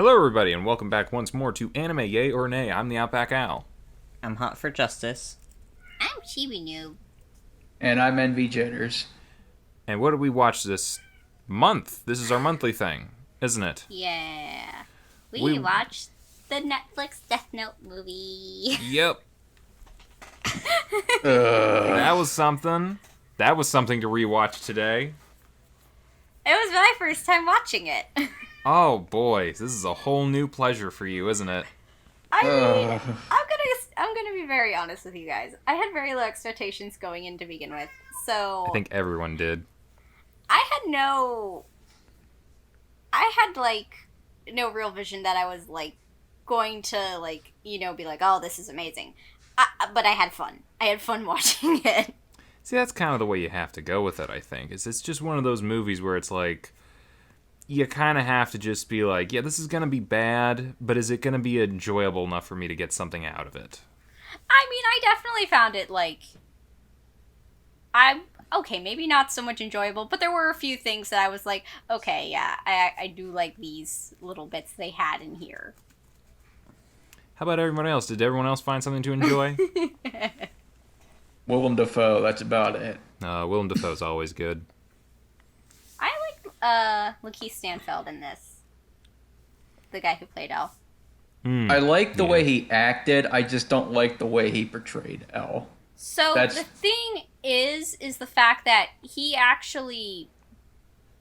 Hello, everybody, and welcome back once more to Anime Yay or Nay. I'm the OutbackAl. I'm hot for justice. I'm Chibi Noob. And I'm NV Jitters. And what did we watch this month? This is our monthly thing, isn't it? Yeah. We- We watched the Netflix Death Note movie. Yep. That was something. That was something to rewatch today. It was my first time watching it. Oh boy, this is a whole new pleasure for you, isn't it? I mean, I'm gonna be very honest with you guys. I had very low expectations going in to begin with, so I think everyone did. I had no real vision that I was going to be like, oh, this is amazing. But I had fun. I had fun watching it. See, that's kind of the way you have to go with it, I think. It's just one of those movies where it's like, you kind of have to just be like, yeah, this is going to be bad, but is it going to be enjoyable enough for me to get something out of it? I mean, I definitely found it, maybe not so much enjoyable, but there were a few things that I was like, okay, yeah, I do like these little bits they had in here. How about everyone else? Did everyone else find something to enjoy? Willem Dafoe, that's about it. Willem Dafoe's always good. I like, Lakeith Stanfield in this. The guy who played L. I like the way he acted, I just don't like the way he portrayed Elle. So the thing is the fact that he actually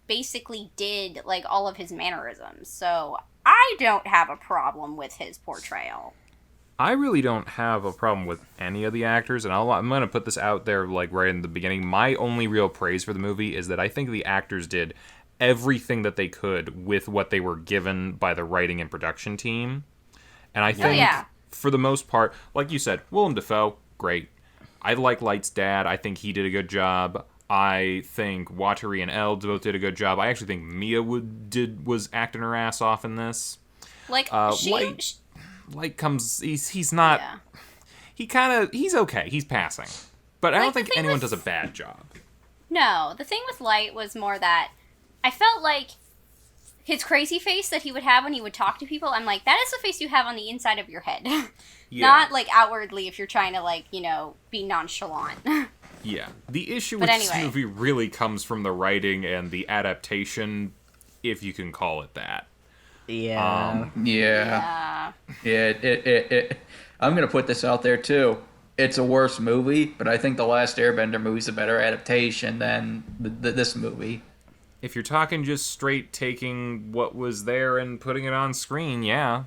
basically did, all of his mannerisms. So I don't have a problem with his portrayal. I really don't have a problem with any of the actors, and I'm going to put this out there, right in the beginning. My only real praise for the movie is that I think the actors did everything that they could with what they were given by the writing and production team. And I think, for the most part, like you said, Willem Dafoe, great. I like Light's dad. I think he did a good job. I think Watari and Elle both did a good job. I actually think Mia was acting her ass off in this. Light comes. He's not. Yeah. He's okay. He's passing, but I don't think anyone does a bad job. No, the thing with Light was more that I felt like his crazy face that he would have when he would talk to people. I'm like, that is the face you have on the inside of your head, not outwardly if you're trying to be nonchalant. Yeah, the issue with this movie really comes from the writing and the adaptation, if you can call it that. Yeah. I'm gonna put this out there too. It's a worse movie, but I think The Last Airbender movie's a better adaptation than this movie. If you're talking just straight taking what was there and putting it on screen, yeah.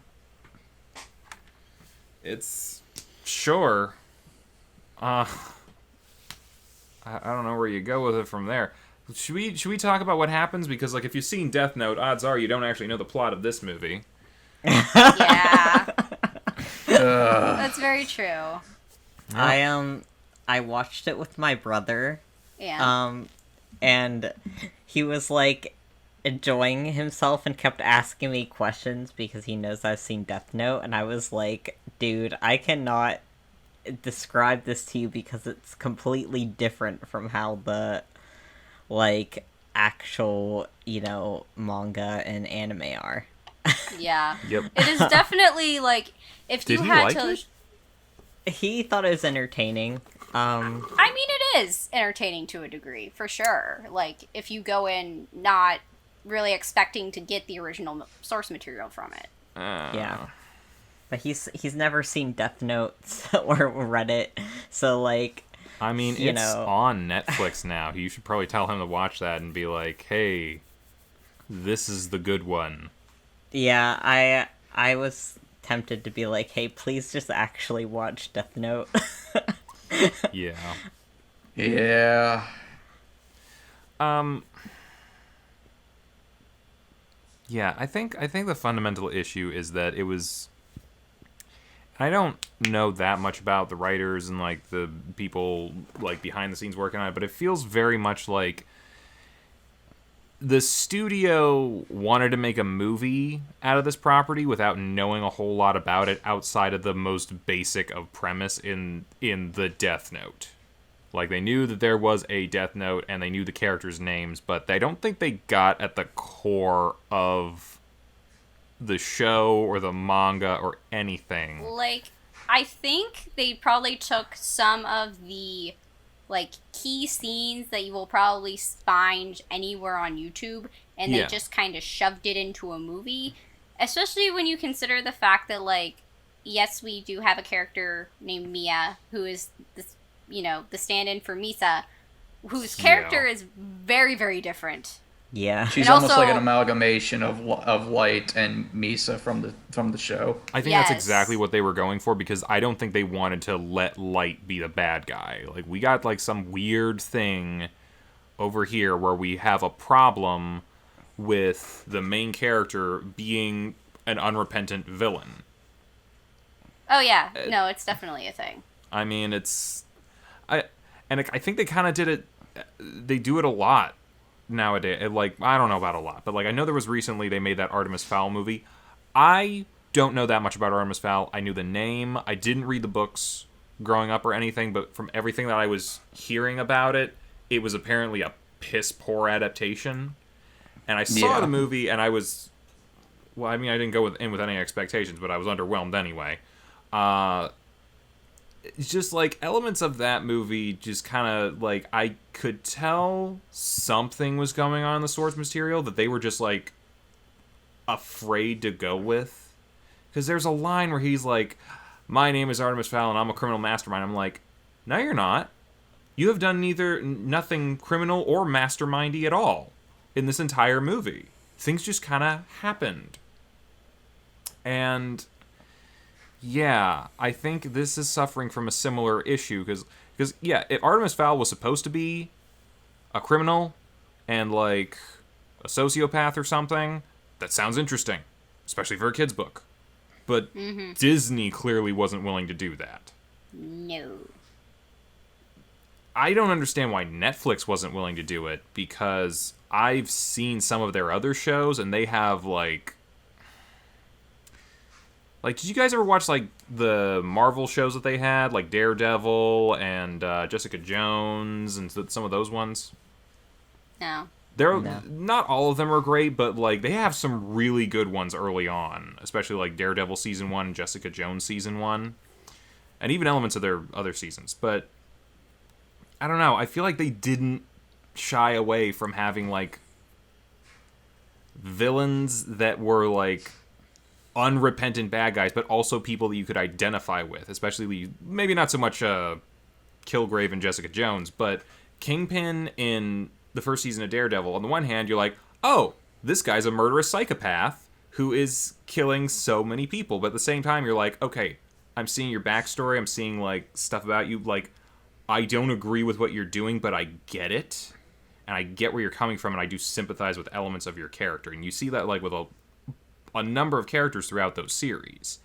It's... Sure. I don't know where you go with it from there. Should we talk about what happens? Because, if you've seen Death Note, odds are you don't actually know the plot of this movie. Yeah. That's very true. I watched it with my brother. Yeah. And he was enjoying himself and kept asking me questions because he knows I've seen Death Note, and I was like, dude, I cannot describe this to you because it's completely different from how the actual, manga and anime are. Yeah. Yep. It is definitely if Did you he had like to. it? He thought it was entertaining. I mean, it is entertaining to a degree, for sure. If you go in not really expecting to get the original source material from it. Yeah. But he's never seen Death Note or read it, so I mean, it's on Netflix now. You should probably tell him to watch that and be like, hey, this is the good one. Yeah, I was tempted to be like, hey, please just actually watch Death Note. Yeah. Yeah. Yeah, I think the fundamental issue is that it was... I don't know that much about the writers and the people behind the scenes working on it, but it feels very much like the studio wanted to make a movie out of this property without knowing a whole lot about it outside of the most basic of premise in the Death Note. They knew that there was a Death Note and they knew the characters' names, but I don't think they got at the core of the show or the manga or anything. Like, I think they probably took some of the, like, key scenes that you will probably find anywhere on YouTube, and they just kind of shoved it into a movie. Especially when you consider the fact that, like, yes, we do have a character named Mia, who is, this, the stand-in for Misa, whose character is very, very different. Yeah. She's And almost also- like an amalgamation of Light and Misa from the show. I think that's exactly what they were going for, because I don't think they wanted to let Light be the bad guy. Like, we got, like, some weird thing over here where we have a problem with the main character being an unrepentant villain. Oh, yeah. No, it's definitely a thing. I mean, I think they kind of did it. They do it a lot nowadays. Like, I don't know about a lot, but, like, I know there was recently they made that Artemis Fowl movie. I don't know that much about Artemis Fowl. I knew the name. I didn't read the books growing up or anything, but from everything that I was hearing about it, it was apparently a piss poor adaptation. And I saw the movie, and I was, well, I mean, I didn't go in with any expectations, but I was underwhelmed anyway. It's just, like, elements of that movie just kind of, like, I could tell something was going on in the source material that they were just, like, afraid to go with. Because there's a line where he's like, my name is Artemis Fowl and I'm a criminal mastermind. I'm like, no, you're not. You have done nothing criminal or mastermindy at all in this entire movie. Things just kind of happened. And yeah, I think this is suffering from a similar issue, because yeah, if Artemis Fowl was supposed to be a criminal and, like, a sociopath or something, that sounds interesting, especially for a kid's book. But Disney clearly wasn't willing to do that. No. I don't understand why Netflix wasn't willing to do it, because I've seen some of their other shows, and they have, like, did you guys ever watch, like, the Marvel shows that they had? Like Daredevil and Jessica Jones and some of those ones? No. Not all of them are great, but, like, they have some really good ones early on. Especially, like, Daredevil Season 1, Jessica Jones Season 1. And even elements of their other seasons. But, I don't know. I feel like they didn't shy away from having, like, villains that were, like, unrepentant bad guys, but also people that you could identify with, especially maybe not so much Kilgrave and Jessica Jones, but Kingpin in the first season of Daredevil. On the one hand, you're like, oh, this guy's a murderous psychopath who is killing so many people, but at the same time, you're like, okay, I'm seeing your backstory, I'm seeing, like, stuff about you, like, I don't agree with what you're doing, but I get it, and I get where you're coming from, and I do sympathize with elements of your character, and you see that, like, with a number of characters throughout those series.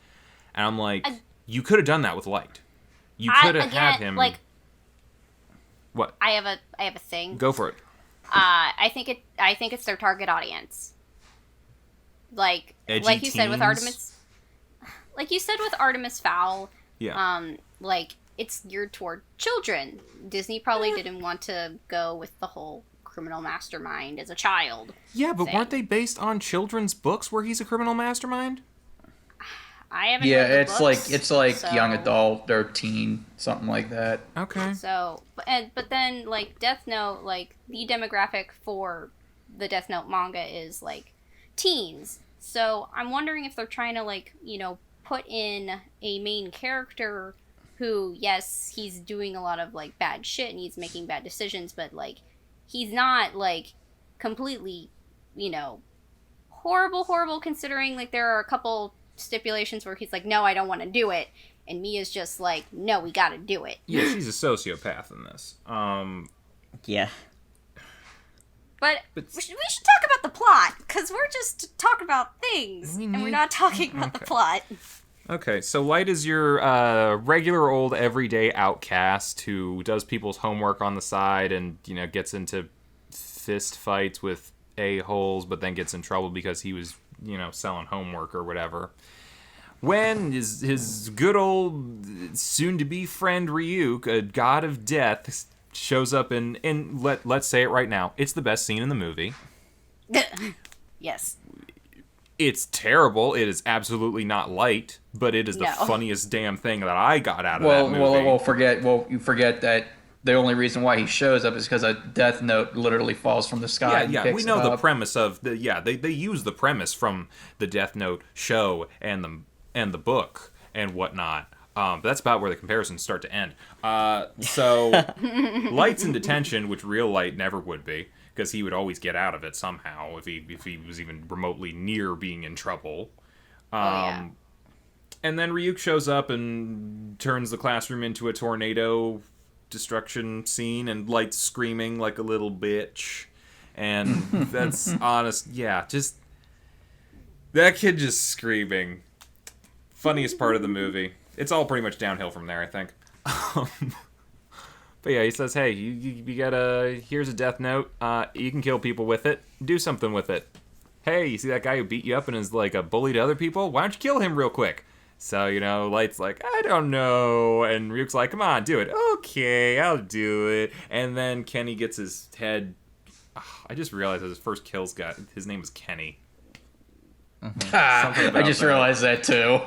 And I'm like, you could have done that with Light. You could have had him. Like, what? I have a thing. Go for it. I think it's their target audience. Like, Edgy like you said with teens? Artemis Fowl. Yeah. Like, it's geared toward children. Disney probably didn't want to go with the whole criminal mastermind as a child. Yeah, but thing. weren't they based on children's books where he's a criminal mastermind? I haven't Yeah, read the it's books, like so, young adult or teen, something like that. Okay. So, but then, like, Death Note, like, the demographic for the Death Note manga is, like, teens. So I'm wondering if they're trying to, like, put in a main character who, yes, he's doing a lot of, like, bad shit and he's making bad decisions, but, like, he's not, like, completely, horrible, considering, like, there are a couple stipulations where he's like, no, I don't want to do it. And Mia's just like, no, we gotta do it. Yeah, she's a sociopath in this. Yeah. But we should talk about the plot, because we're just talking about things, and we're not talking about the plot. Okay, so Light is your regular old everyday outcast who does people's homework on the side and, gets into fist fights with a-holes, but then gets in trouble because he was, selling homework or whatever. When his good old soon-to-be friend Ryuk, a god of death, shows up and let's say it right now, it's the best scene in the movie. Yes. It's terrible. It is absolutely not Light, but it is the funniest damn thing that I got out of that movie. You forget that the only reason why he shows up is because a Death Note literally falls from the sky. Yeah, we know the premise of the. Yeah, they use the premise from the Death Note show and the book and whatnot. But that's about where the comparisons start to end. So Light's in detention, which real Light never would be, because he would always get out of it somehow if he was even remotely near being in trouble. And then Ryuk shows up and turns the classroom into a tornado destruction scene, and Light's screaming like a little bitch. And that's honest. Yeah, just that kid just screaming. Funniest part of the movie. It's all pretty much downhill from there, I think. But yeah, he says, hey, you gotta, here's a Death Note. You can kill people with it. Do something with it. Hey, you see that guy who beat you up and is like a bully to other people? Why don't you kill him real quick? So, Light's like, I don't know. And Ryuk's like, come on, do it. Okay, I'll do it. And then Kenny gets his head. I just realized that his first kills his name was Kenny. I just realized that too.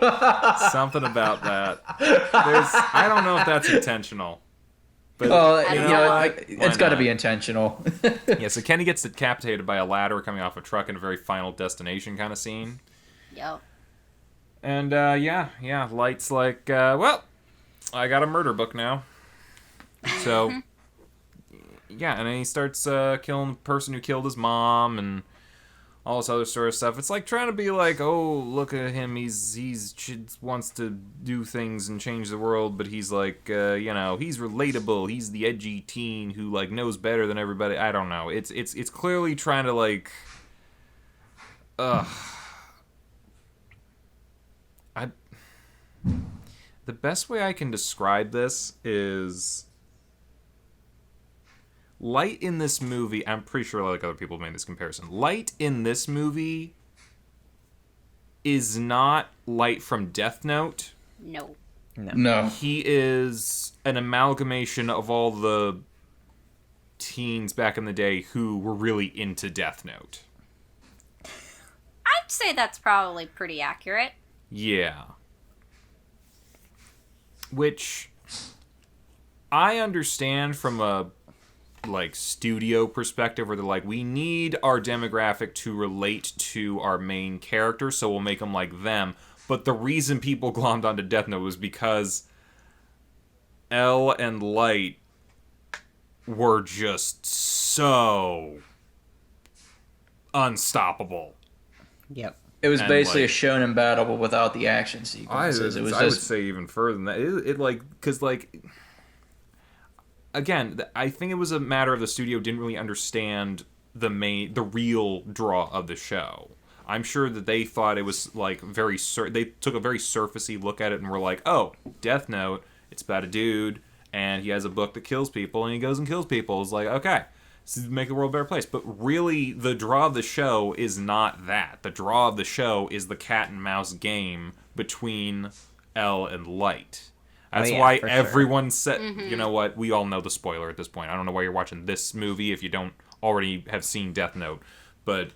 Something about that. I don't know if that's intentional. But it's got to be intentional. Yeah, so Kenny gets decapitated by a ladder coming off a truck in a very Final Destination kind of scene. Yep. And Light's like, well, I got a murder book now. So, yeah, and then he starts killing the person who killed his mom and all this other sort of stuff. It's like trying to be like, oh, look at him, he's wants to do things and change the world, but he's like, he's relatable. He's the edgy teen who like knows better than everybody. I don't know. It's clearly trying to like, the best way I can describe this is Light in this movie, I'm pretty sure like other people have made this comparison. Light in this movie is not Light from Death Note. No. He is an amalgamation of all the teens back in the day who were really into Death Note. I'd say that's probably pretty accurate. Yeah. Which I understand from a like studio perspective where they're like, we need our demographic to relate to our main character, so we'll make them like them. But the reason people glommed onto Death Note was because L and Light were just so unstoppable. Yep. It was basically a shonen battle, but without the action sequences. I would say even further than that. It like, because like, again, I think it was a matter of the studio didn't really understand the real draw of the show. I'm sure that they thought it was like they took a very surfacey look at it and were like, oh, Death Note, it's about a dude and he has a book that kills people and he goes and kills people. It's like, okay, this is make the world a better place. But really, the draw of the show is not that. The draw of the show is the cat and mouse game between L and Light. That's why everyone said, you know what, we all know the spoiler at this point. I don't know why you're watching this movie if you don't already have seen Death Note. But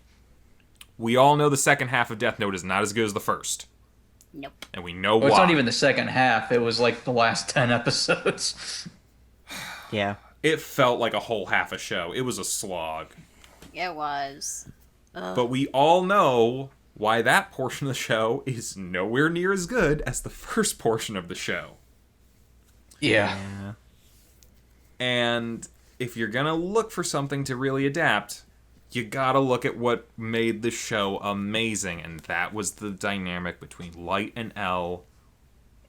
we all know the second half of Death Note is not as good as the first. Nope. And we know why. It's not even the second half. It was like the last 10 episodes. Yeah. It felt like a whole half a show. It was a slog. It was. But we all know why that portion of the show is nowhere near as good as the first portion of the show. Yeah. And if you're going to look for something to really adapt, you gotta look at what made the show amazing, and that was the dynamic between Light and L,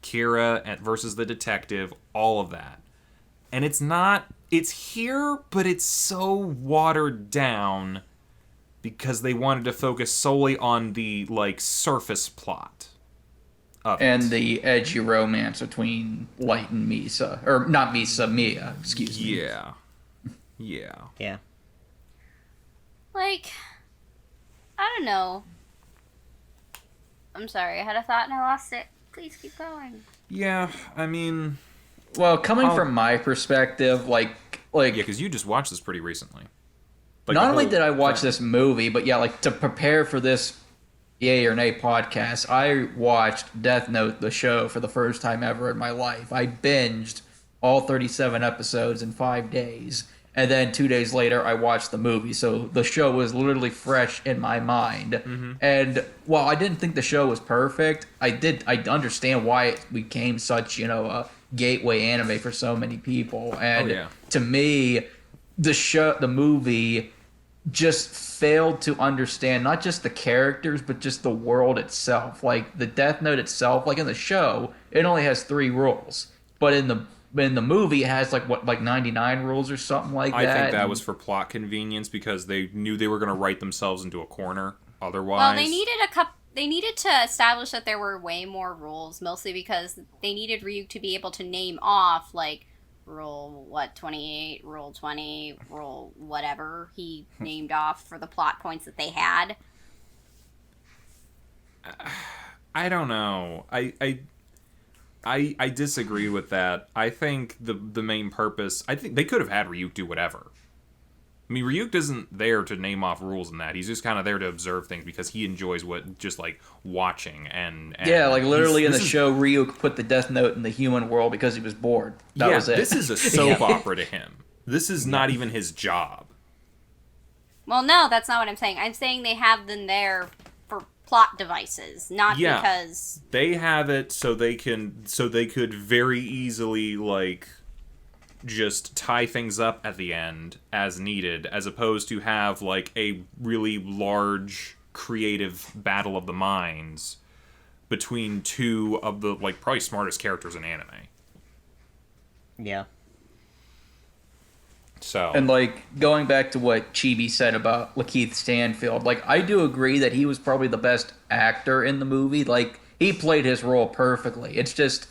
Kira versus the detective, all of that. And it's here, but it's so watered down because they wanted to focus solely on the, like, surface plot of and it. The edgy romance between Light and Misa. Or, not Misa, Mia, excuse me. Yeah. Like, I don't know. I'm sorry, I had a thought and I lost it. Please keep going. Yeah, I mean... Well, coming from my perspective, like... Yeah, because you just watched this pretty recently. Like, not only did I watch this movie, but yeah, like, to prepare for this Yay or Nay podcast, I watched Death Note, the show, for the first time ever in my life. I binged all 37 episodes in 5 days. And then 2 days later, I watched the movie. So the show was literally fresh in my mind. Mm-hmm. And while I didn't think the show was perfect, I understand why it became such, a gateway anime for so many people. And to me, the movie just failed to understand not just the characters but just the world itself. Like the Death Note itself, like in the show, it only has 3 rules, but in the movie it has like 99 rules or something like that. I think that was for plot convenience because they knew they were going to write themselves into a corner otherwise. Well, they needed to establish that there were way more rules, mostly because they needed Ryuk to be able to name off, like, rule 28, rule 20, rule whatever he named off for the plot points that they had. I don't know. I disagree with that. I think the main purpose, I think they could have had Ryuk do whatever. I mean, Ryuk isn't there to name off rules and that. He's just kind of there to observe things because he enjoys just like watching and yeah, like literally in the show, Ryuk put the Death Note in the human world because he was bored. That was it. This is a soap opera to him. This is not even his job. Well, no, that's not what I'm saying. I'm saying they have them there for plot devices, not because they have it so they could very easily like just tie things up at the end as needed, as opposed to have like a really large creative battle of the minds between two of the like probably smartest characters in anime. Yeah. So, and like going back to what Chibi said about Lakeith Stanfield, like I do agree that he was probably the best actor in the movie. Like he played his role perfectly. It's just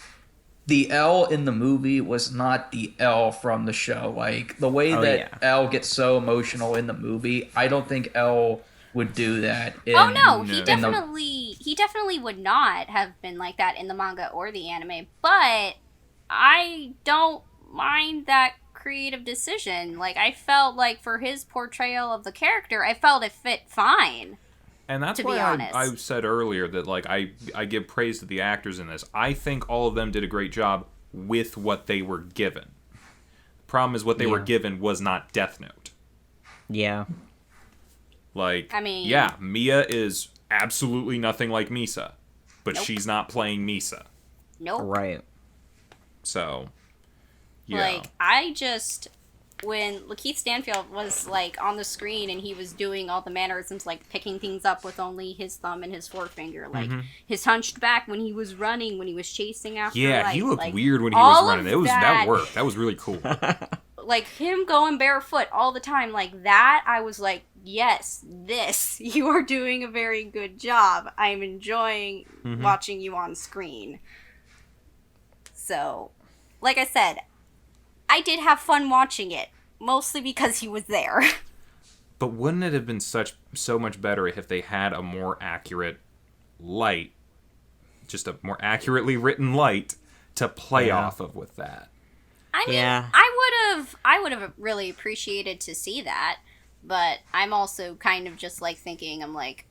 the L in the movie was not the L from the show. Like the way L gets so emotional in the movie, I don't think L would do that. He definitely would not have been like that in the manga or the anime. But I don't mind that creative decision. Like I felt like for his portrayal of the character, I felt it fit fine. And that's why I said earlier that like I give praise to the actors in this. I think all of them did a great job with what they were given. The problem is what they were given was not Death Note. Yeah. Like, I mean, Mia is absolutely nothing like Misa, but she's not playing Misa. Nope. Right. So, yeah. Like, when Lakeith Stanfield was, like, on the screen and he was doing all the mannerisms, like, picking things up with only his thumb and his forefinger, like, his hunched back when he was running, when he was chasing after he looked like, weird when he was running. That worked. That was really cool. Like, him going barefoot all the time, like, that, I was like, yes, you are doing a very good job. I'm enjoying watching you on screen. So, like I said, I did have fun watching it, mostly because he was there. But wouldn't it have been so much better if they had a more accurate light, just a more accurately written light to play off of with that? I mean, I would have really appreciated to see that, but I'm also kind of just like thinking, I'm like,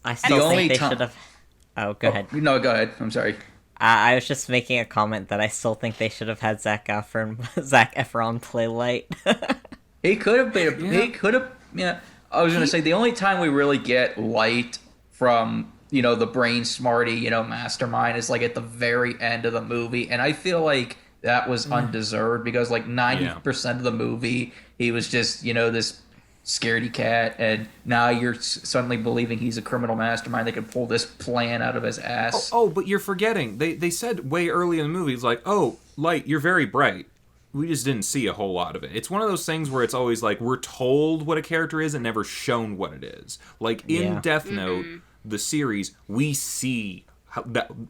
I still think they should have. Oh, go ahead. No, go ahead. I'm sorry. I was just making a comment that I still think they should have had Zac Efron play Light. He could have been. He could have. Yeah, I was gonna say the only time we really get Light from the brain smarty mastermind is like at the very end of the movie, and I feel like that was undeserved because like 90% of the movie he was just this scaredy cat, and now you're suddenly believing he's a criminal mastermind that can pull this plan out of his ass. Oh, but you're forgetting. They said way early in the movie, it's like, oh, Light, you're very bright. We just didn't see a whole lot of it. It's one of those things where it's always like we're told what a character is and never shown what it is. Like in Death Note, the series, we see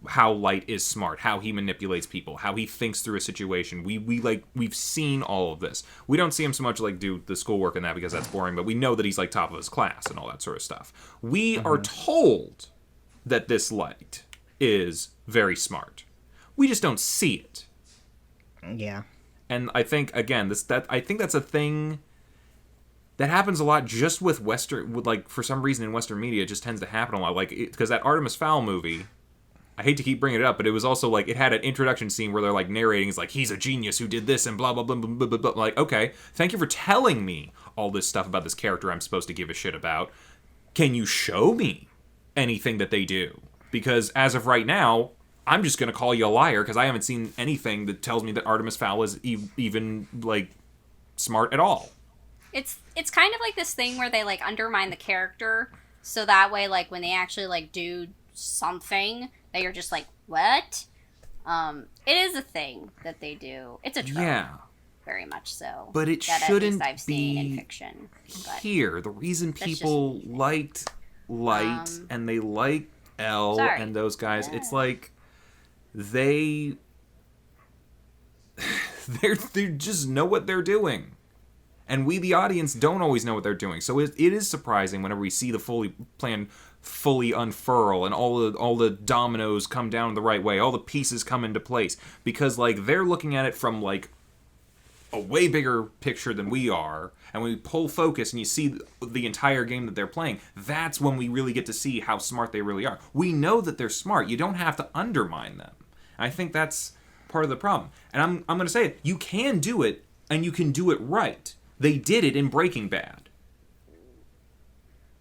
how Light is smart, how he manipulates people, how he thinks through a situation. We've seen all of this. We don't see him so much like do the schoolwork and that because that's boring, but we know that he's like top of his class and all that sort of stuff. We are told that this Light is very smart. We just don't see it. Yeah. And I think again, I think that's a thing that happens a lot just with Western, with like, for some reason in Western media, it just tends to happen a lot. Like, because that Artemis Fowl movie, I hate to keep bringing it up, but it was also like, it had an introduction scene where they're like narrating, it's like, he's a genius who did this and blah, blah, blah, blah, blah, blah, blah. Like, okay, thank you for telling me all this stuff about this character I'm supposed to give a shit about. Can you show me anything that they do? Because as of right now, I'm just going to call you a liar because I haven't seen anything that tells me that Artemis Fowl is even, like, smart at all. It's kind of like this thing where they, like, undermine the character, so that way, like, when they actually, like, do something, that you're just like, what? It is a thing that they do. It's a trope. Yeah. Very much so. But it that shouldn't at least I've seen be in fiction. But here. The reason people liked Light and they like Elle and those guys, it's like they just know what they're doing. And we, the audience, don't always know what they're doing. So it is surprising whenever we see the plan fully unfurl and all the dominoes come down the right way, all the pieces come into place. Because, like, they're looking at it from, like, a way bigger picture than we are. And when we pull focus and you see the entire game that they're playing, that's when we really get to see how smart they really are. We know that they're smart. You don't have to undermine them. I think that's part of the problem. And I'm going to say it. You can do it, and you can do it right. They did it in Breaking Bad.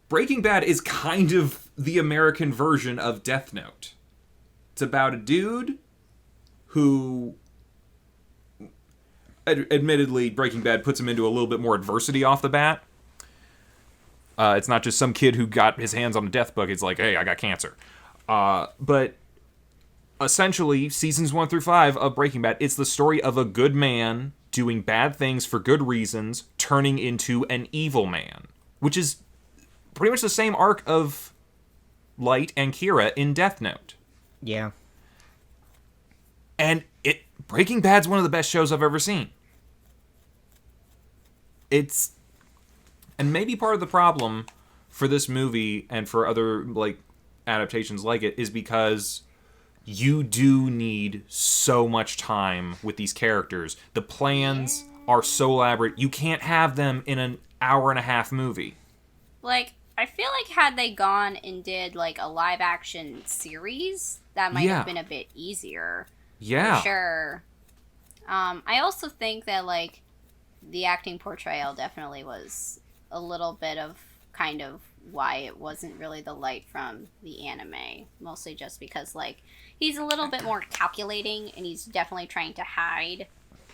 Breaking Bad is kind of the American version of Death Note. It's about a dude who, admittedly, Breaking Bad puts him into a little bit more adversity off the bat. It's not just some kid who got his hands on a death book. It's like, hey, I got cancer. But essentially, seasons 1 through 5 of Breaking Bad, it's the story of a good man doing bad things for good reasons, turning into an evil man. Which is pretty much the same arc of Light and Kira in Death Note. Yeah. And Breaking Bad's one of the best shows I've ever seen. And maybe part of the problem for this movie and for other, like, adaptations like it is because you do need so much time with these characters. The plans are so elaborate. You can't have them in an hour-and-a-half movie. Like, I feel like had they gone and did, like, a live-action series, that might have been a bit easier. Yeah. For sure. I also think that, like, the acting portrayal definitely was a little bit of kind of why it wasn't really the Light from the anime. Mostly just because, like, he's a little bit more calculating, and he's definitely trying to hide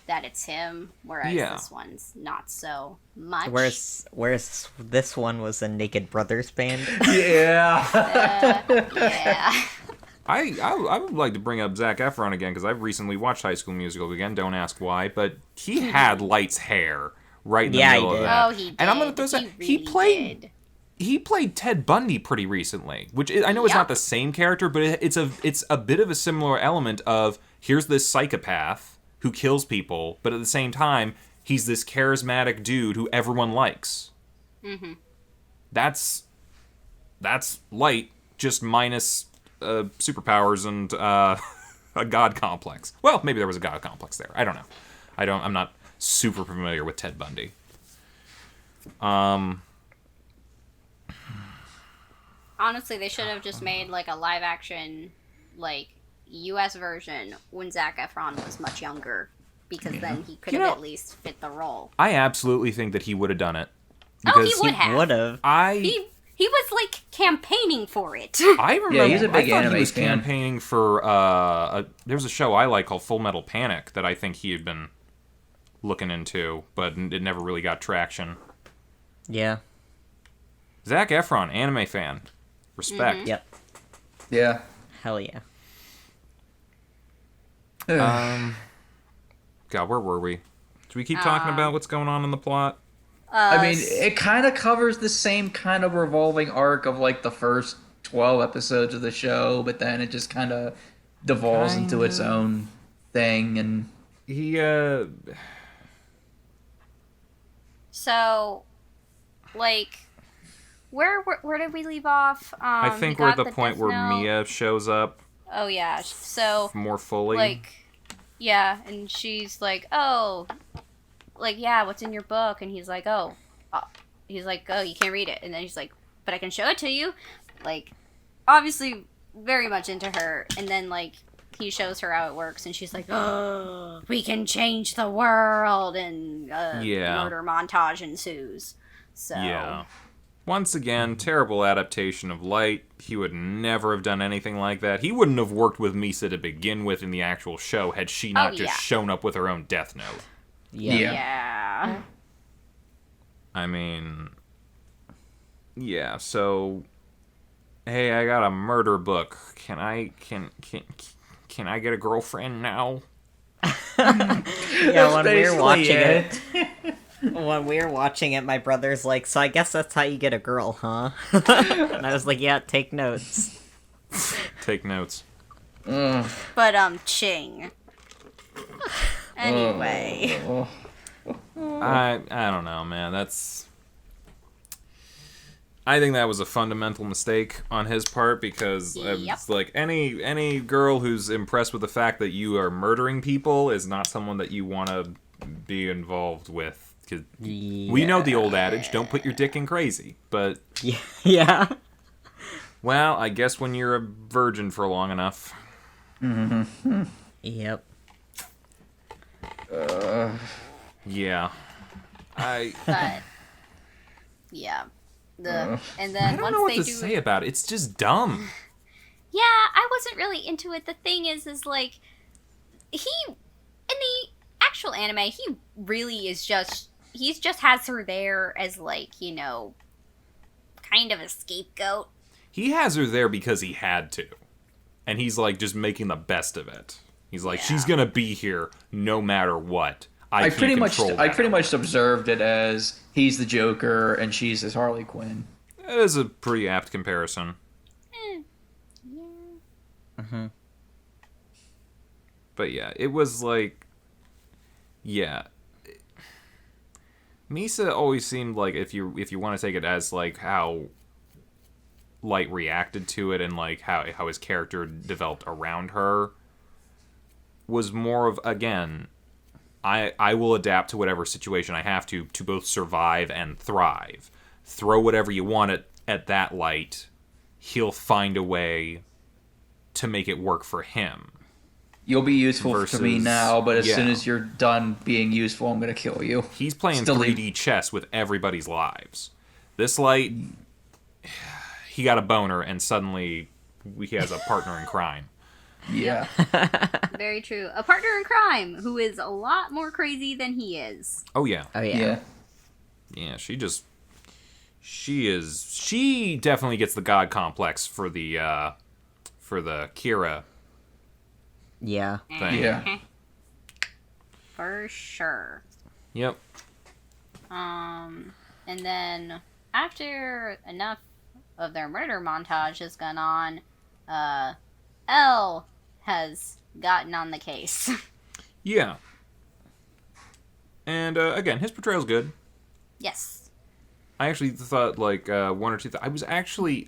that it's him, whereas this one's not so much. Whereas this one was a Naked Brothers band. Yeah. Yeah. I would like to bring up Zac Efron again, because I've recently watched High School Musical again, don't ask why, but he had Light's hair right in the middle of that. Oh, he did. And I'm going to throw that. He played Ted Bundy pretty recently, which I know is not the same character, but it's a bit of a similar element of, here's this psychopath who kills people, but at the same time, he's this charismatic dude who everyone likes. Mm-hmm. That's Light, just minus superpowers and a god complex. Well, maybe there was a god complex there. I don't know. I'm not super familiar with Ted Bundy. Honestly, they should have just made, like, a live-action, like, U.S. version when Zac Efron was much younger, because then he could have at least fit the role. I absolutely think that he would have done it. Because he would have. He was, like, campaigning for it. I remember. Yeah, he's a big anime he was fan. campaigning for there was a show I like called Full Metal Panic that I think he had been looking into, but it never really got traction. Yeah. Zac Efron, anime fan. Respect. Mm-hmm. Yep. Yeah. Hell yeah. God, where were we? Should we keep talking about what's going on in the plot? I mean, it kind of covers the same kind of revolving arc of, like, the first 12 episodes of the show, but then it just kind of devolves into its own thing, and... So, like, where did we leave off? I think we're at the point where Mia shows up. Oh, yeah. So... more fully. Like, yeah, and she's like, oh... Like, yeah, what's in your book? And he's like, oh, he's like, oh, you can't read it. And then he's like, but I can show it to you. Like, obviously very much into her. And then, like, he shows her how it works. And she's like, oh, we can change the world. And murder montage ensues. So. Yeah. Once again, terrible adaptation of Light. He would never have done anything like that. He wouldn't have worked with Misa to begin with in the actual show had she not just shown up with her own death note. Yeah. I mean, yeah, so hey, I got a murder book. Can I get a girlfriend now? Yeah, when we were watching it. When we were watching it, my brother's like, so I guess that's how you get a girl, huh? And I was like, yeah, take notes. Take notes. But, Ching. Anyway. I don't know, man. I think that was a fundamental mistake on his part because it's like any girl who's impressed with the fact that you are murdering people is not someone that you want to be involved with. Cause we know the old adage, don't put your dick in crazy, but... Yeah. Well, I guess when you're a virgin for long enough. Mm-hmm. Yep. Yeah. But... Yeah. And then I don't once know what they to do say about it. It's just dumb. Yeah, I wasn't really into it. The thing is like... In the actual anime, he really is just... He just has her there as, like, kind of a scapegoat. He has her there because he had to. And he's, like, just making the best of it. He's like, she's gonna be here no matter what. I pretty much observed it as he's the Joker and she's his Harley Quinn. That is a pretty apt comparison. Yeah. Mm-hmm. But yeah, it was like... Yeah. Misa always seemed like, if you want to take it as like how Light reacted to it and like how his character developed around her, was more of, again, I will adapt to whatever situation I have to both survive and thrive. Throw whatever you want at that Light, he'll find a way to make it work for him. You'll be useful to me now, but as soon as you're done being useful, I'm going to kill you. He's playing 3D chess with everybody's lives. This Light, he got a boner, and suddenly he has a partner in crime. Yeah. Very true. A partner in crime who is a lot more crazy than he is. Oh, yeah. Oh, yeah. Yeah, she definitely gets the god complex for the Kira Yeah. thing. Yeah. For sure. Yep. And then after enough of their murder montage has gone on, L has gotten on the case. Yeah. And again, his portrayal's good. Yes. I actually thought like one or two. I was actually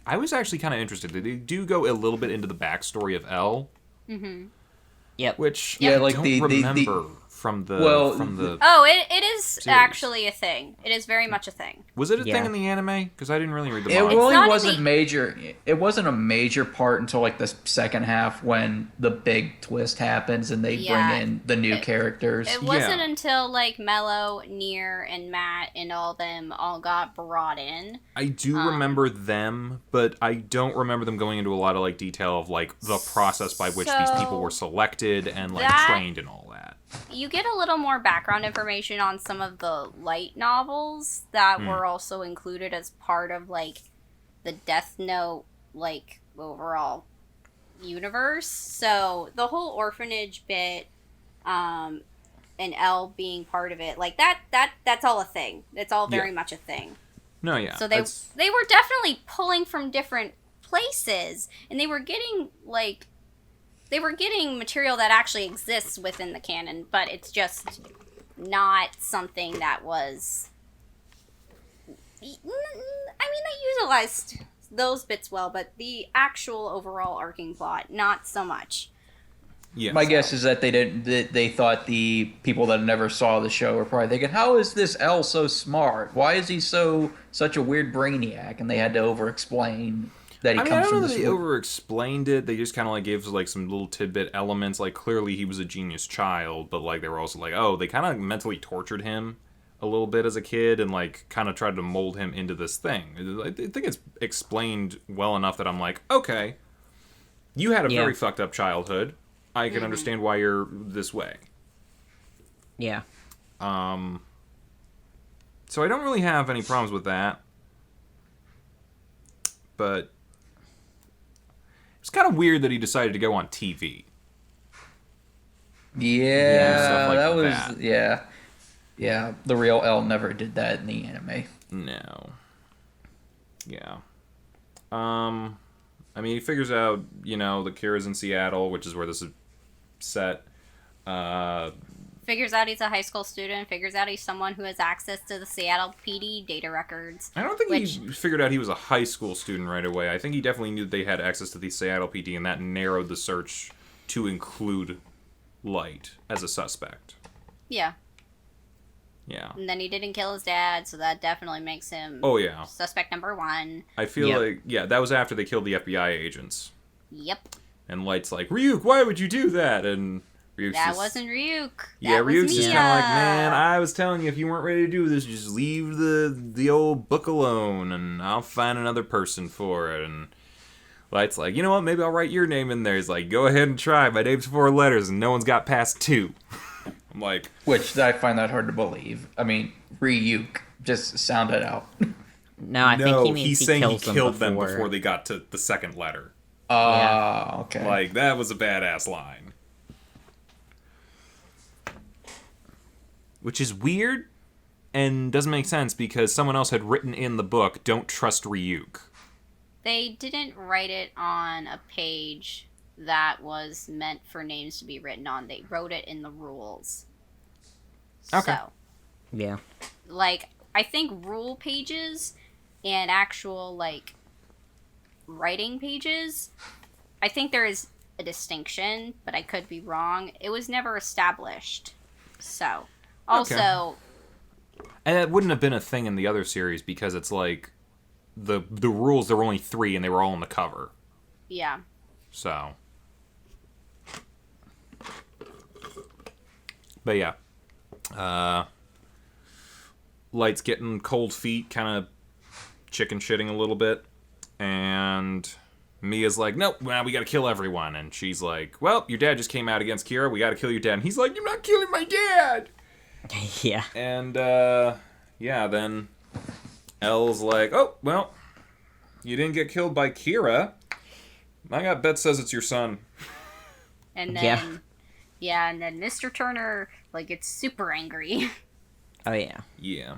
kind of interested. They do go a little bit into the backstory of L. Mm-hmm. Yep. Which Yeah, I like don't remember from the. Oh, it is series. actually a thing. It is very much a thing. Was it a thing in the anime? Because I didn't really read the It manga. really wasn't major. It wasn't a major part until like the second half when the big twist happens and they bring in the new characters. It wasn't until like Mello, Nier, and Matt and all them all got brought in. I do remember them, but I don't remember them going into a lot of like detail of like the process by which these people were selected and like trained and all that. You get a little more background information on some of the light novels that were also included as part of like the Death Note like overall universe. So the whole orphanage bit, and L being part of it, like that's all a thing. It's all very much a thing. No, yeah. So they were definitely pulling from different places, and they were getting material that actually exists within the canon, but it's just not something that was... I mean, they utilized those bits well, but the actual overall arcing plot, not so much. Yeah. My guess is that they thought the people that never saw the show were probably thinking, "How is this L so smart? Why is he such a weird brainiac?" And they had to over-explain that he I comes don't from know that this. they over-explained it. They just kind of like gave us like some little tidbit elements. Like clearly he was a genius child, but like they were also like, oh, they kind of mentally tortured him a little bit as a kid and like kind of tried to mold him into this thing. I think it's explained well enough that I'm like, okay, you had a very fucked up childhood. I can understand why you're this way. Yeah. So I don't really have any problems with that. But it's kind of weird that he decided to go on TV. Yeah, stuff like that was that. yeah. The real L never did that in the anime. No. Yeah. I mean, he figures out, that Kira's in Seattle, which is where this is set. Figures out he's a high school student. Figures out he's someone who has access to the Seattle PD data records. I don't think he figured out he was a high school student right away. I think he definitely knew that they had access to the Seattle PD, and that narrowed the search to include Light as a suspect. Yeah. Yeah. And then he didn't kill his dad, so that definitely makes him suspect number 1. I feel like, that was after they killed the FBI agents. Yep. And Light's like, Ryuk, why would you do that? And Ryuk's that wasn't Ryuk. Yeah, Ryuk's just kind of like, man, I was telling you, if you weren't ready to do this, just leave the old book alone, and I'll find another person for it. And Light's like, you know what, maybe I'll write your name in there. He's like, go ahead and try. My name's 4 letters, and no one's got past 2. I'm like... Which, I find that hard to believe. I mean, Ryuk, just sound it out. No, I think he means he's saying he killed them before. before they got to the second letter. Okay. Like, that was a badass line. Which is weird and doesn't make sense because someone else had written in the book, don't trust Ryuk. They didn't write it on a page that was meant for names to be written on. They wrote it in the rules. Okay. So, yeah. like, I think rule pages and actual, like, writing pages, I think there is a distinction, but I could be wrong. It was never established. So, also... And that wouldn't have been a thing in the other series because it's like the rules, there were only 3 and they were all on the cover. Yeah. So. But yeah. Light's getting cold feet, kind of chicken shitting a little bit. And Mia's like, nope, well, we gotta kill everyone. And she's like, well, your dad just came out against Kira. We gotta kill your dad. And he's like, you're not killing my dad! Yeah. And, then L's like, oh, well, you didn't get killed by Kira. My gut bet says it's your son. And then, and then Mr. Turner, like, gets super angry. Oh, yeah. Yeah.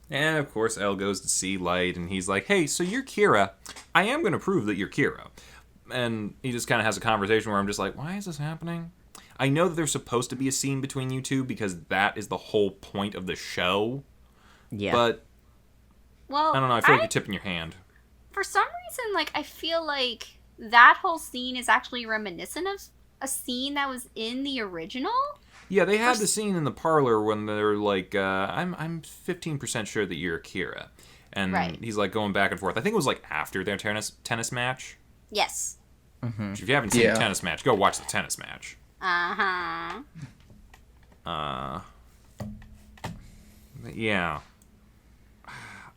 And, of course, L goes to see Light, and he's like, hey, so you're Kira. I am going to prove that you're Kira. And he just kind of has a conversation where I'm just like, why is this happening? I know that there's supposed to be a scene between you two because that is the whole point of the show. Yeah. But, Well, I don't know, I feel like you're tipping your hand. For some reason, like, I feel like that whole scene is actually reminiscent of a scene that was in the original. Yeah, they had the scene in the parlor when they're like, I'm 15% sure that you're Kira. And he's like going back and forth. I think it was like after their tennis match. Yes. Mm-hmm. If you haven't seen the tennis match, go watch the tennis match. Uh-huh. Yeah.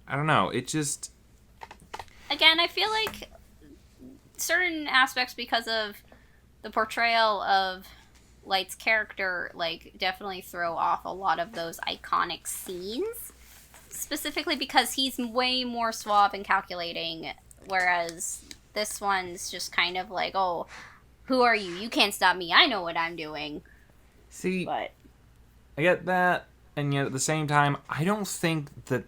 I don't know. It just... Again, I feel like certain aspects, because of the portrayal of Light's character, like, definitely throw off a lot of those iconic scenes. Specifically because he's way more suave and calculating, whereas this one's just kind of like, oh, who are you? You can't stop me. I know what I'm doing. See, But I get that, and yet at the same time, I don't think that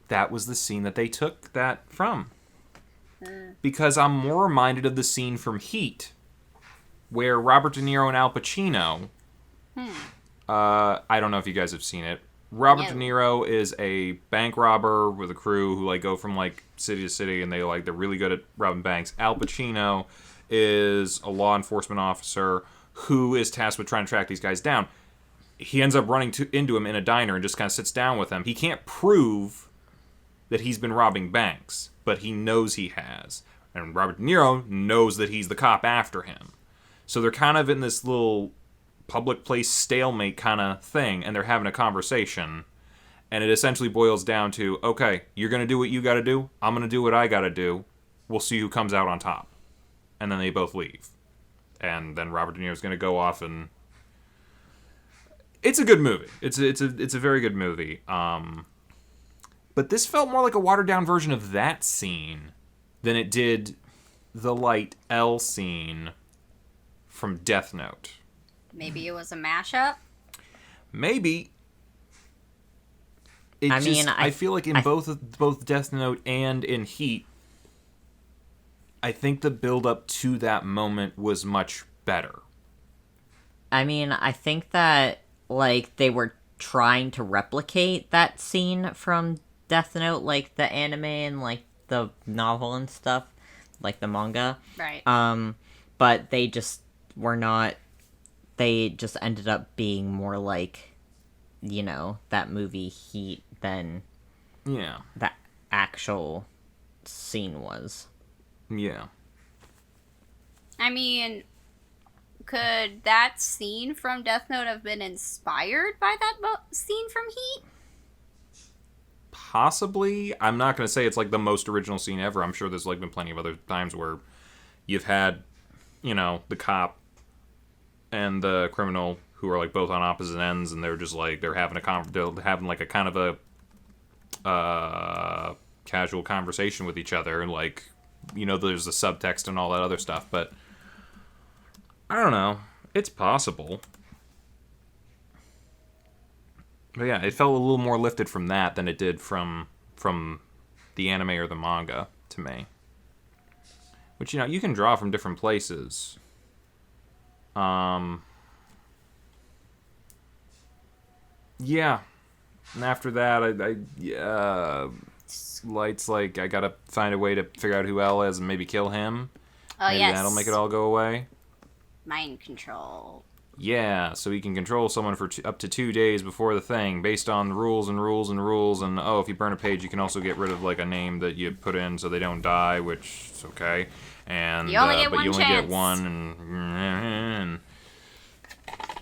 that was the scene that they took that from. Because I'm more reminded of the scene from Heat, where Robert De Niro and Al Pacino, I don't know if you guys have seen it, Robert No. De Niro is a bank robber with a crew who like go from like city to city, and they're really good at robbing banks. Al Pacino is a law enforcement officer who is tasked with trying to track these guys down. He ends up running into him in a diner and just kind of sits down with him. He can't prove that he's been robbing banks, but he knows he has. And Robert De Niro knows that he's the cop after him. So they're kind of in this little public place stalemate kind of thing, and they're having a conversation. And it essentially boils down to, okay, you're going to do what you got to do. I'm going to do what I got to do. We'll see who comes out on top. And then they both leave. And then Robert De Niro's going to go off and... It's a good movie. It's a very good movie. But this felt more like a watered-down version of that scene than it did the Light L scene from Death Note. Maybe it was a mashup? Maybe. I feel like in both Death Note and in Heat, I think the build-up to that moment was much better. I mean, I think that, like, they were trying to replicate that scene from Death Note, like the anime and, like, the novel and stuff, like the manga. Right. But they just were not... They just ended up being more like, you know, that movie Heat than Yeah. the actual scene was. Yeah. I mean, could that scene from Death Note have been inspired by that scene from Heat? Possibly. I'm not going to say it's like the most original scene ever. I'm sure there's like been plenty of other times where you've had, you know, the cop and the criminal who are like both on opposite ends, and they're just like they're having like a kind of a casual conversation with each other, and like, you know, there's the subtext and all that other stuff. But I don't know. It's possible. But yeah, it felt a little more lifted from that than it did from the anime or the manga to me. Which, you know, you can draw from different places. Yeah. And after that, Light's like, I gotta find a way to figure out who L is and maybe kill him. Oh, maybe yes. that'll make it all go away. Mind control. Yeah, so he can control someone for up to 2 days before the thing, based on rules and rules and rules. And oh, if you burn a page, you can also get rid of like a name that you put in so they don't die, which is okay. And You only get but one you only chance. get one, and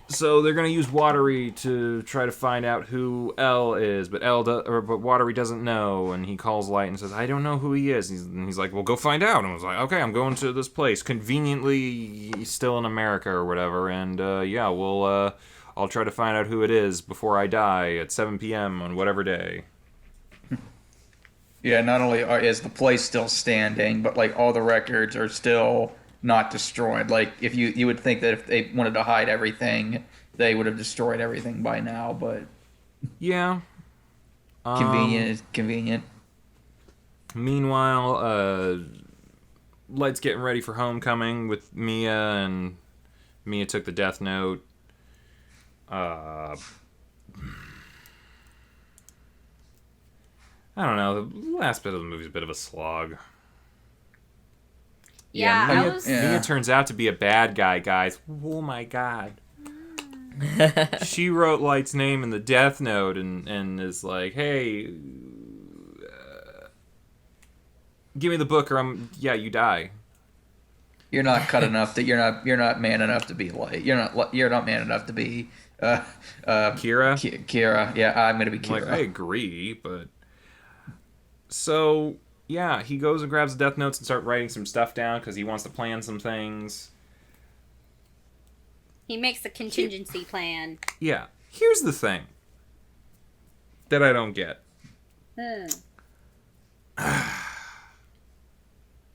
so they're gonna use Watery to try to find out who L is, but but Watery doesn't know, and he calls Light and says, "I don't know who he is." And he's like, "Well, go find out." And I was like, "Okay, I'm going to this place, conveniently still in America or whatever, and yeah, I'll try to find out who it is before I die at 7 p.m. on whatever day." Yeah, not only is the place still standing, but like all the records are still not destroyed. Like if you would think that if they wanted to hide everything, they would have destroyed everything by now. But Yeah. convenient is convenient. Meanwhile, Light's getting ready for homecoming with Mia, and Mia took the Death Note. I don't know. The last bit of the movie's a bit of a slog. Yeah, I Mia, was... Yeah. Mia turns out to be a bad guy, guys. Oh my god. She wrote Light's name in the Death Note and is like, "Hey, give me the book or you die." You're not cut enough that you're not man enough to be Light. You're not man enough to be Kira? Kira. Yeah, I'm gonna be I'm Kira. like, I agree, but... So, yeah, he goes and grabs the Death Notes and starts writing some stuff down because he wants to plan some things. He makes a contingency plan. Yeah. Here's the thing that I don't get.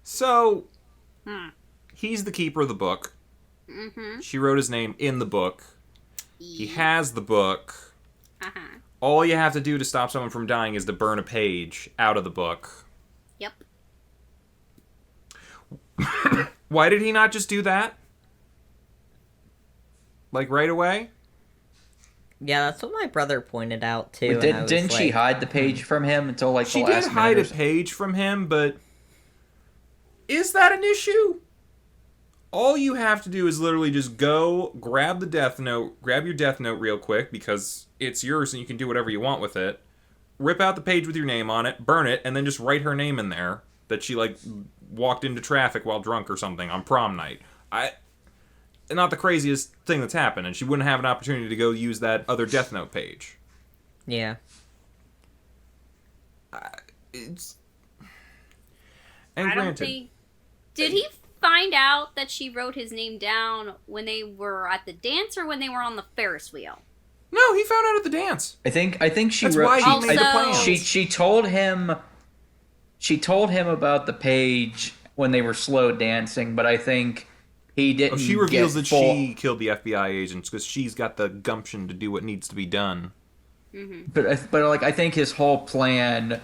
So, he's the keeper of the book. Mm-hmm. She wrote his name in the book. He has the book. Uh-huh. All you have to do to stop someone from dying is to burn a page out of the book. Yep. Why did he not just do that? Like, right away? Yeah, that's what my brother pointed out too. But didn't she hide the page from him until like she the last did hide minute a page from him, but is that an issue? All you have to do is literally just go grab the Death Note, grab your Death Note real quick because it's yours and you can do whatever you want with it. Rip out the page with your name on it, burn it, and then just write her name in there that she like walked into traffic while drunk or something on prom night. Not the craziest thing that's happened, and she wouldn't have an opportunity to go use that other Death Note page. Yeah. It's. And I don't think. Did he find out that she wrote his name down when they were at the dance or when they were on the Ferris wheel? No, he found out at the dance. I think she That's wrote. why he made the Also- plan. She told him. She told him about the page when they were slow dancing, but I think he didn't. She reveals get that full- she killed the FBI agents because she's got the gumption to do what needs to be done. But like I think his whole plan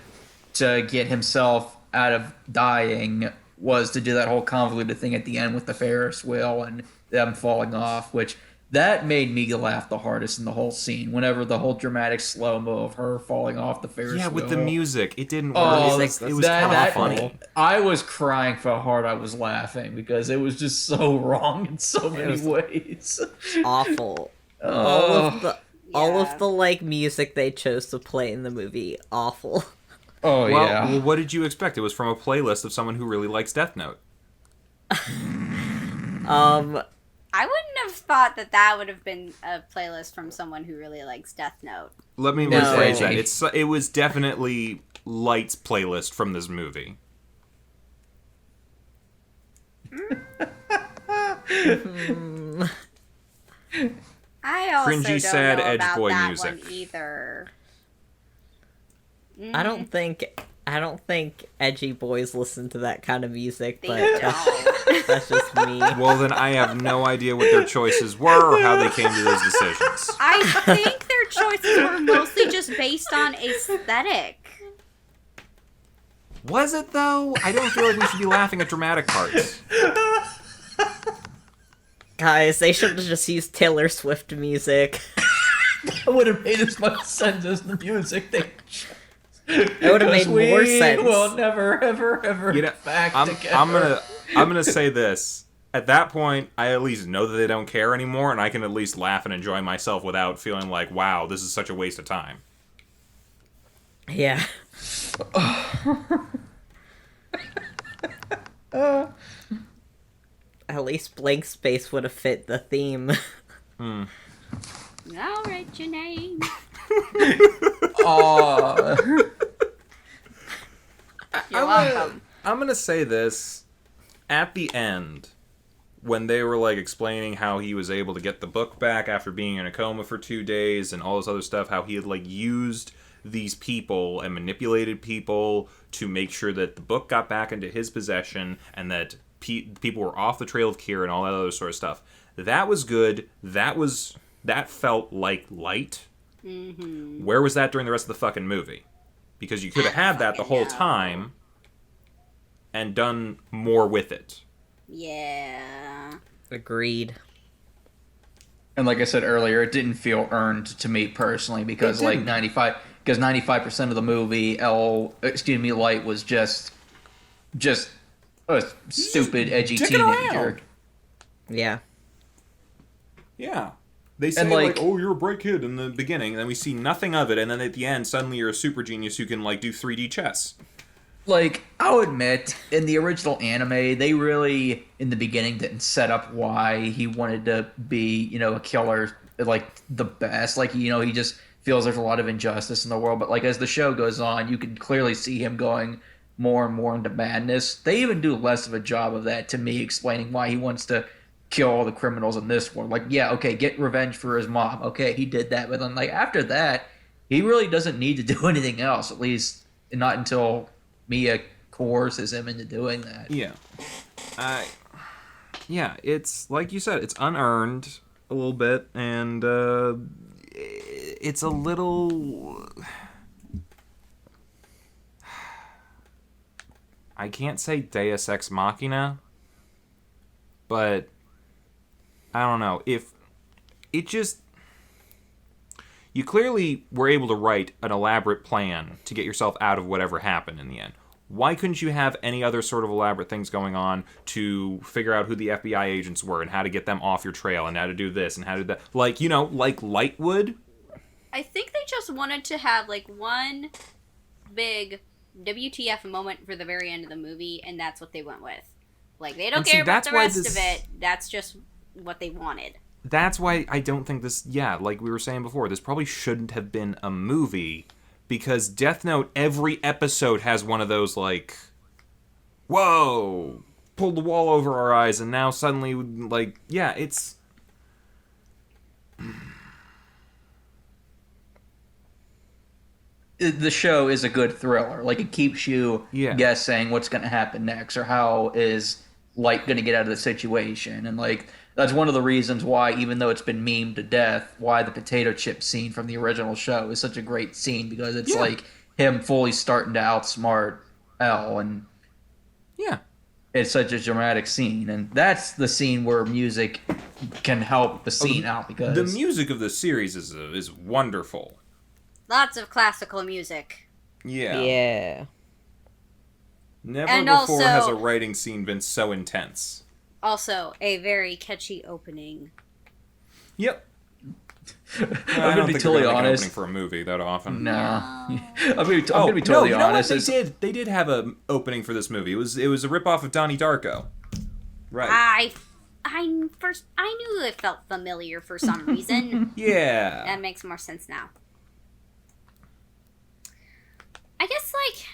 to get himself out of dying was to do that whole convoluted thing at the end with the Ferris wheel and them falling off, which that made me laugh the hardest in the whole scene. Whenever the whole dramatic slow-mo of her falling off the Ferris wheel. Yeah, with the music, it didn't work. Oh, it was kind of funny. I was crying for how hard I was laughing because it was just so wrong in so many ways. Awful. Oh. All of the like music they chose to play in the movie, awful. Oh Well, what did you expect? It was from a playlist of someone who really likes Death Note. I wouldn't have thought that would have been a playlist from someone who really likes Death Note. Let me rephrase that. It was definitely Light's playlist from this movie. I also Cringy, don't sad, know edge about boy that music. one either. I don't think edgy boys listen to that kind of music, They but don't. that's just me. Well, then I have no idea what their choices were or how they came to those decisions. I think their choices were mostly just based on aesthetic. Was it, though? I don't feel like we should be laughing at dramatic parts. Guys, they should have just used Taylor Swift music. It would have made as much sense as the music they It would have made more sense. We'll never, ever back together. I'm gonna say this. At that point, I at least know that they don't care anymore, and I can at least laugh and enjoy myself without feeling like, wow, this is such a waste of time. Yeah. At least blank space would have fit the theme. I'll write your name. You're welcome. I'm gonna say this. At the end, when they were like explaining how he was able to get the book back after being in a coma for 2 days and all this other stuff, how he had like used these people and manipulated people to make sure that the book got back into his possession and that people were off the trail of Kira and all that other sort of stuff. That was good. That felt like Light. Mm-hmm. Where was that during the rest of the fucking movie? Because you could have had that the whole time and done more with it. Yeah. Agreed. And like I said earlier, it didn't feel earned to me personally because like 95% of the movie, Light was just a stupid, edgy teenager. Yeah. Yeah. They say, like, oh, you're a bright kid in the beginning, and then we see nothing of it, and then at the end, suddenly you're a super genius who can, like, do 3D chess. Like, I'll admit, in the original anime, they really, in the beginning, didn't set up why he wanted to be, a killer, like, the best. Like, he just feels there's a lot of injustice in the world. But, like, as the show goes on, you can clearly see him going more and more into madness. They even do less of a job of that, to me, explaining why he wants to kill all the criminals in this one. Like, yeah, okay, get revenge for his mom. Okay, he did that. But then, like, after that, he really doesn't need to do anything else, at least not until Mia coerces him into doing that. Yeah. Yeah, it's, like you said, it's unearned a little bit, and it's a little... I can't say Deus Ex Machina, but I don't know. If it just... you clearly were able to write an elaborate plan to get yourself out of whatever happened in the end. Why couldn't you have any other sort of elaborate things going on to figure out who the FBI agents were and how to get them off your trail and how to do this and how to do that? Like, you know, like Light would? I think they just wanted to have, like, one big WTF moment for the very end of the movie, and that's what they went with. Like, they don't care about the rest of it. That's just what they wanted. That's why I don't think this... Yeah, like we were saying before, this probably shouldn't have been a movie, because Death Note, every episode has one of those, like... Whoa! Pulled the wall over our eyes, and now suddenly, like... Yeah, it's... The show is a good thriller. Like, it keeps you guessing what's going to happen next, or how is Light going to get out of the situation. And, like, that's one of the reasons why, even though it's been memed to death, why the potato chip scene from the original show is such a great scene, because it's like him fully starting to outsmart L, and it's such a dramatic scene. And that's the scene where music can help the scene out, because the music of the series is wonderful. Lots of classical music. Yeah. Never And before also, has a writing scene been so intense. Also, a very catchy opening. Yep. I'm gonna be totally honest. Opening for a movie that often. Nah. I'm gonna be totally honest. They did have an opening for this movie. It was a ripoff of Donnie Darko. Right. I knew it felt familiar for some reason. Yeah. That makes more sense now. I guess, like,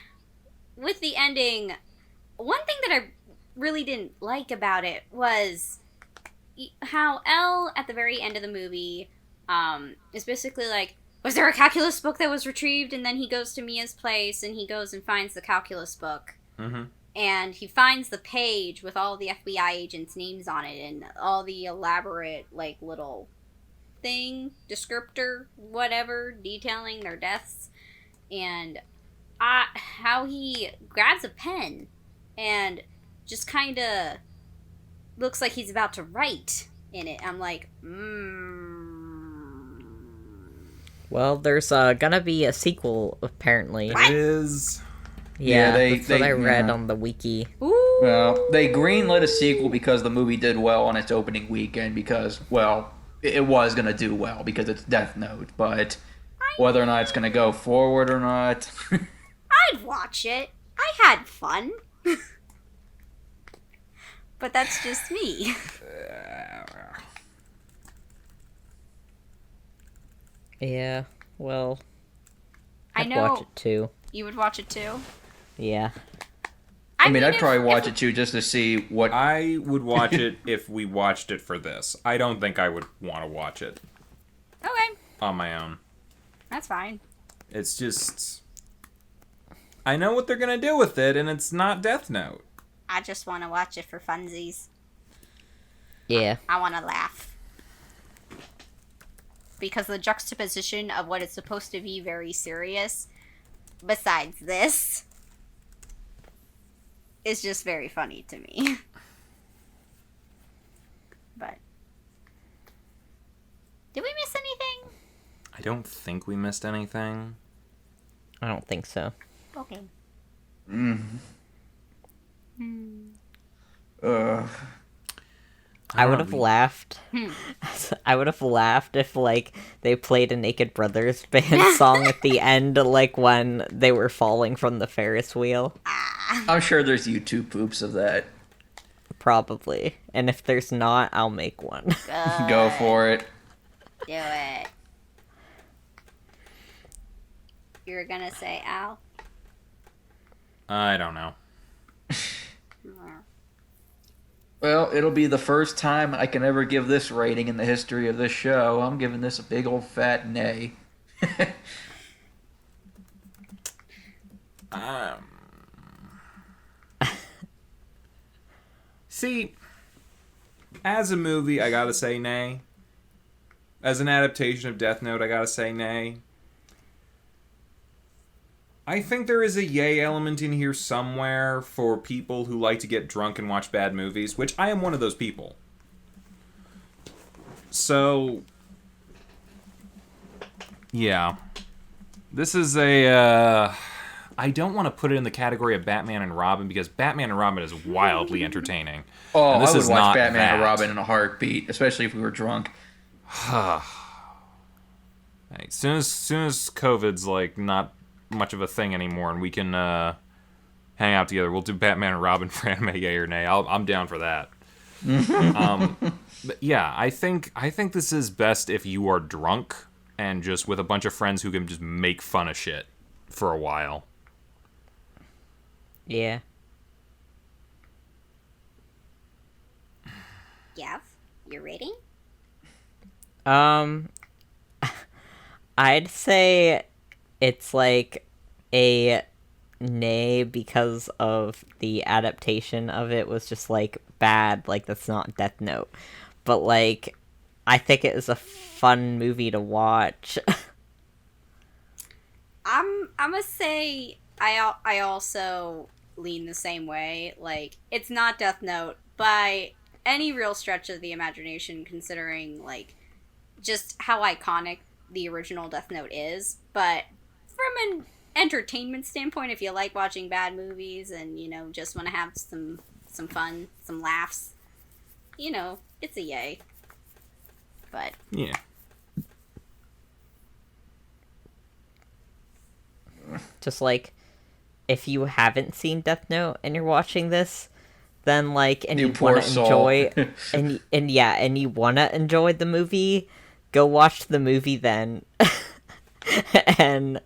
with the ending, one thing that I really didn't like about it was how Elle, at the very end of the movie, is basically like, was there a calculus book that was retrieved? And then he goes to Mia's place, and he goes and finds the calculus book. Mm-hmm. And he finds the page with all the FBI agents' names on it, and all the elaborate, like, little thing, descriptor, whatever, detailing their deaths. And how he grabs a pen and just kind of looks like he's about to write in it. I'm like, Well, there's gonna be a sequel, apparently. What? It is. Yeah, that's what I read on the wiki. ooh. Well, they greenlit a sequel because the movie did well on its opening weekend, because, well, it was going to do well because it's Death Note, but whether or not it's going to go forward or not... I'd watch it. I had fun. But that's just me. Yeah, well, I I'd know watch it too. you would watch it too. Yeah. I mean, I'd probably watch it too, just to see what... I would watch it if we watched it for this. I don't think I would want to watch it Okay, on my own. that's fine. It's just... I know what they're going to do with it, and it's not Death Note. I just want to watch it for funsies. Yeah. I want to laugh. Because the juxtaposition of what it's supposed to be very serious, besides this, is just very funny to me. But did we miss anything? I don't think we missed anything. I don't think so. Okay. I would have laughed. I would have laughed if, like, they played a Naked Brothers band song at the end, like, when they were falling from the Ferris wheel. I'm sure there's YouTube poops of that. Probably. And if there's not, I'll make one. Go for it. Do it. You're gonna say Al? I don't know. Well, it'll be the first time I can ever give this rating in the history of this show. I'm giving this a big old fat nay. See, as a movie, I gotta say nay. As an adaptation of Death Note, I gotta say nay. I think there is a yay element in here somewhere for people who like to get drunk and watch bad movies, which I am one of those people. So, Yeah. This is I don't want to put it in the category of Batman and Robin because Batman and Robin is wildly entertaining. Oh, and this I would is watch not Batman that. and Robin in a heartbeat, especially if we were drunk. As soon as COVID's like not much of a thing anymore, and we can hang out together, we'll do Batman and Robin for anime, yay or nay. I'm down for that. But yeah, I think this is best if you are drunk and just with a bunch of friends who can just make fun of shit for a while. Yeah. Yav, you're rating? I'd say it's like a nay because of the adaptation of it was just like bad. Like that's not Death Note, but like I think it is a fun movie to watch. I'm gonna say I also lean the same way. Like, it's not Death Note by any real stretch of the imagination, considering like just how iconic the original Death Note is. But from an entertainment standpoint, if you like watching bad movies and just want to have some fun, some laughs, it's a yay. But yeah. Just like if you haven't seen Death Note and you're watching this, then like and you want to enjoy and you want to enjoy the movie, go watch the movie then. And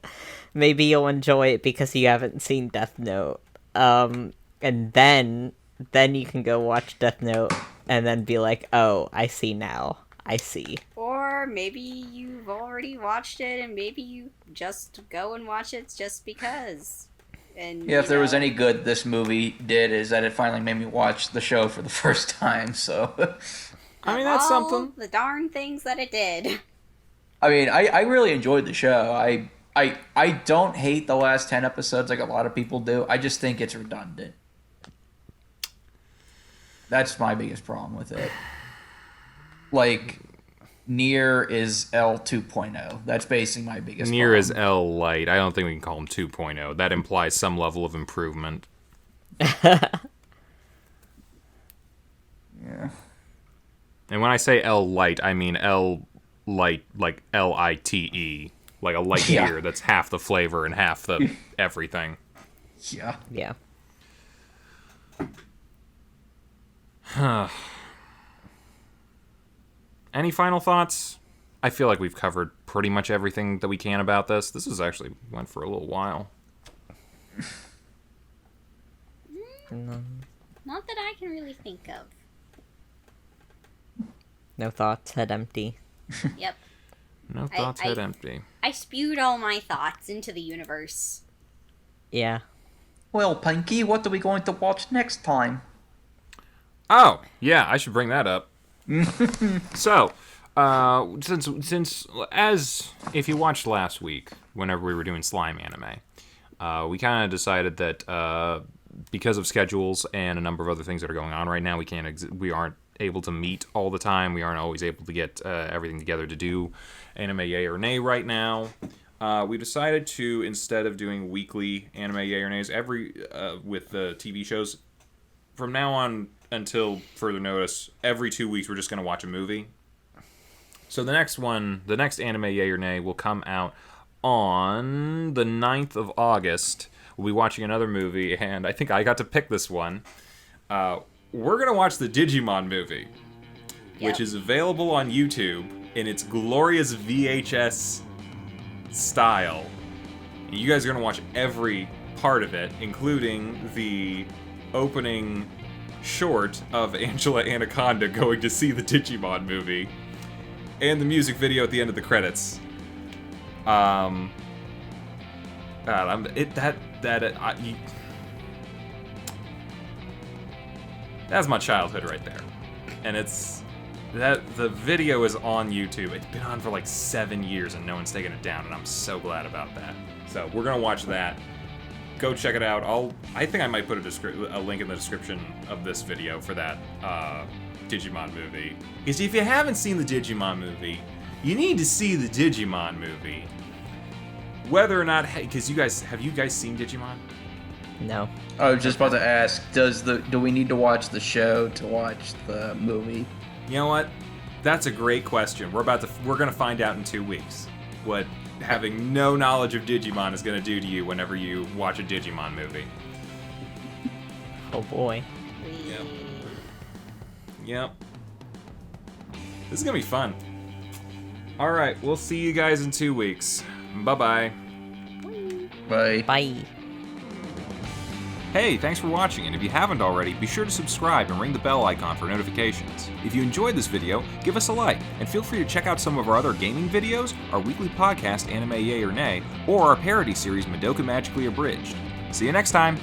maybe you'll enjoy it because you haven't seen Death Note. And then you can go watch Death Note and then be like, "Oh, I see now. I see." Or maybe you've already watched it and maybe you just go and watch it just because. And yeah, if there was any good this movie did is that it finally made me watch the show for the first time, so... I mean, that's something. The darn things that it did. I mean, I really enjoyed the show. I don't hate the last 10 episodes like a lot of people do. I just think it's redundant. That's my biggest problem with it. Like, Nier is L 2.0. That's basically my biggest Nier problem. is L light. I don't think we can call him 2.0. That implies some level of improvement. Yeah. And when I say L light, I mean L light, like LITE. Like a light beer that's half the flavor and half the everything. Yeah. Yeah. Any final thoughts? I feel like we've covered pretty much everything that we can about this. This was actually went for a little while. Not that I can really think of. No thoughts, head empty. Yep. No thoughts, head empty. I spewed all my thoughts into the universe. Yeah. Well, Pinky, what are we going to watch next time? Oh, yeah, I should bring that up. So, since as if you watched last week, whenever we were doing slime anime, we kind of decided that because of schedules and a number of other things that are going on right now, we aren't able to meet all the time. We aren't always able to get everything together to do anime yay or nay right now. We decided to, instead of doing weekly anime yay or nays with the TV shows, from now on until further notice, every 2 weeks we're just going to watch a movie. So the next anime yay or nay will come out on the 9th of August. We'll be watching another movie, and I think I got to pick this one. We're going to watch the Digimon movie, which is available on YouTube in its glorious VHS style. And you guys are going to watch every part of it, including the opening short of Angela Anaconda going to see the Digimon movie, and the music video at the end of the credits. That's my childhood right there, and the video is on YouTube. It's been on for like 7 years, and no one's taken it down, and I'm so glad about that. So we're gonna watch that. Go check it out. I think I might put a link in the description of this video for that Digimon movie. Because if you haven't seen the Digimon movie, you need to see the Digimon movie. Whether or not, because have you guys seen Digimon? No. I was just about to ask, do we need to watch the show to watch the movie? You know what? That's a great question. We're gonna find out in 2 weeks what having no knowledge of Digimon is gonna do to you whenever you watch a Digimon movie. Oh boy. Yep. This is gonna be fun. Alright, we'll see you guys in 2 weeks. Bye-bye. Bye. Bye. Hey, thanks for watching, and if you haven't already, be sure to subscribe and ring the bell icon for notifications. If you enjoyed this video, give us a like, and feel free to check out some of our other gaming videos, our weekly podcast Anime Yay or Nay, or our parody series Madoka Magically Abridged. See you next time!